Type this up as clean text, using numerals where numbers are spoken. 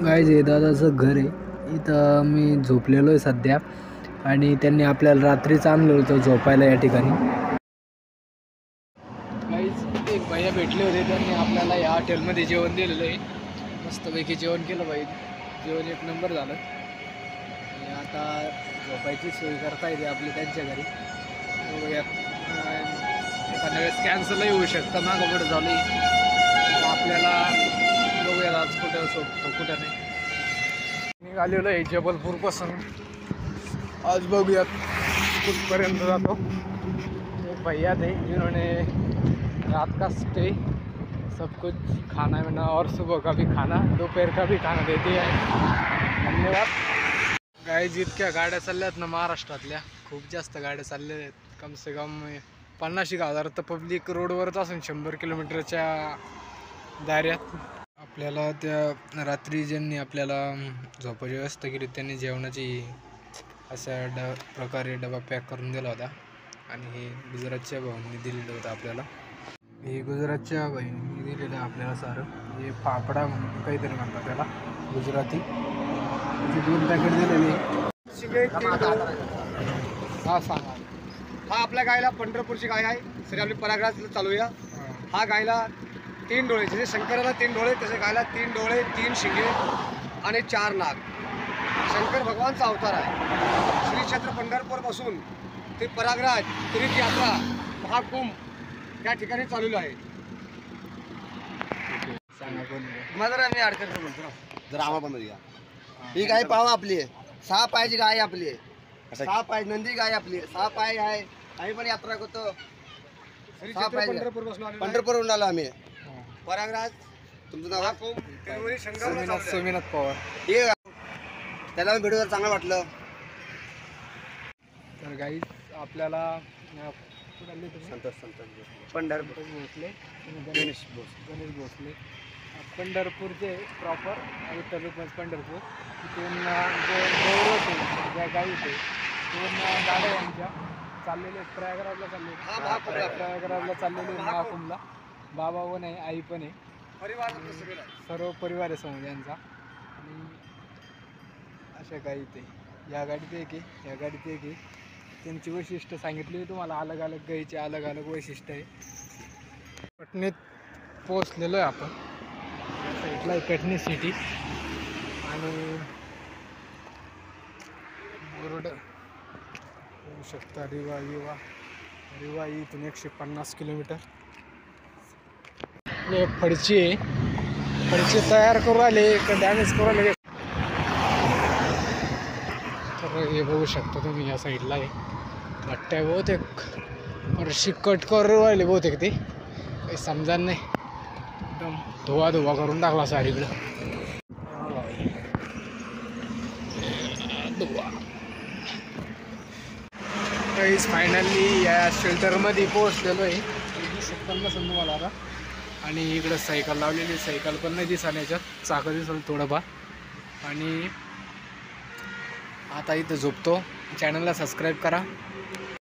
Guys हे दादाचं घर आहे. इथं मी झोपलेलो आहे सध्या आणि त्यांनी आपल्याला रात्रीच आणलं होतं झोपायला या ठिकाणी. गाईज एक भैया भेटले होते, त्यांनी आपल्याला या हॉटेलमध्ये जेवण दिलेलं आहे. मस्तपैकी जेवण केलं पाहिजे, जेवण एक नंबर झालं. आणि आता झोपायची सोय करता येते आपली त्यांच्या घरी. एखाद्या वेळेस कॅन्सलही होऊ शकतं, मागं पुढं झालं आपल्याला. बघूया आज कुठं झोपतो कुठं नाही. निघालेलो आहे जबलपूरपासून. आज बघूयात कुठपर्यंत जातो. एक भैया थे जिन्होंने रात का स्टे सब कुछ खाना पीना और सुबह का भी खाना, दोपहर का भी खाना देते आहे. धन्यवाद. गाईज इतक्या गाड्या चालल्यात ना महाराष्ट्रातल्या, खूप जास्त गाड्या चालल्या आहेत. कम से कम 50,000 तर पब्लिक रोडवरच असून 100 किलोमीटरच्या दाऱ्यात. आपल्याला त्या रात्री ज्यांनी आपल्याला झोपाची व्यवस्था केली त्यांनी जेवणाची अशा प्रकारे डबा पॅक करून दिला होता. आणि हे गुजरातच्या भाऊंनी दिलेलं होतं आपल्याला. हे गुजरातच्या भाईंनी दिलेलं आपल्याला सारं. हे फाफडा म्हणून काहीतरी म्हणतात त्याला गुजराती. त्याचे 2 पॅकेट दिलेले. हा सांगा. हा आपल्या गायला पंढरपूरची गाय आहे. सर आपली परागराज चालूया. हा गायला 3 डोळे, जसे शंकराला 3 डोळे तसे गायला 3 डोळे, 3 शिंगे आणि 4 नाग. शंकर भगवानचा अवतार आहे. श्री क्षेत्र पंढरपूरपासून ते परागराज तीर्थयात्रा महाकुंभ या ठिकाणी चालू आहे. सांगा कोण. माझा मी अडकत म्हणतो जर आम्हा पण घ्या. ही गाय पाहा आपली 6 पायाची गाय आपली. 6 पाय नंदी गाय आपली 6 पाय आहे. आम्ही पण यात्रा करतो. पंढरपूरवरून आलो आम्ही. परागराज तुमचं नाव सोमीनाथ पवार. हे त्याला भेटून चांगलं वाटलं. तर गाईज आपल्याला पंढरपूर भोसले, गणेश भोसले पंढरपूरचे प्रॉपर उत्तर पंढरपूर. तिथून ज्या गाई होते 2 गाड्या यांच्या चाललेले प्रयागराजला प्रयागराजला चाललेले महाकुंभला. बाबा पण आहे, आई पण आहे, सर्व परिवार आहे समोर यांचा. आणि अशा काही ते या गाडीत एक आहे, या गाडीत एक आहे. त्यांची वैशिष्ट्य सांगितली तुम्हाला. अलग अलग गाईचे अलग अलग वैशिष्ट्य आहे. पटणीत पोचलेलो आहे आपण. साईडला आहे पटणी सिटी आणि बोर्ड होऊ शकता रिवा इथून 150 किलोमीटर. फडची आहे, फडची तयार करू आले का डॅमेज करू आले. तर हे बघू शकता तुम्ही या साईडला आहे वाटतंय बहुतेक फडशी कट करू राहिले बहुतेक. ते काही समजा नाही, एकदम धुवा करून टाकला सारीकडं. काहीच फायनली या शेल्टरमध्ये पोहोचलेलो आहे. दिसत नसेल तुम्हाला आता. आणि इकडं सायकल लावलेली, सायकल पण नाही दिसणार याच्यात, चाकं दिसल थोडंफार. आणि आता इथं झोपतो. चॅनलला सबस्क्राईब करा.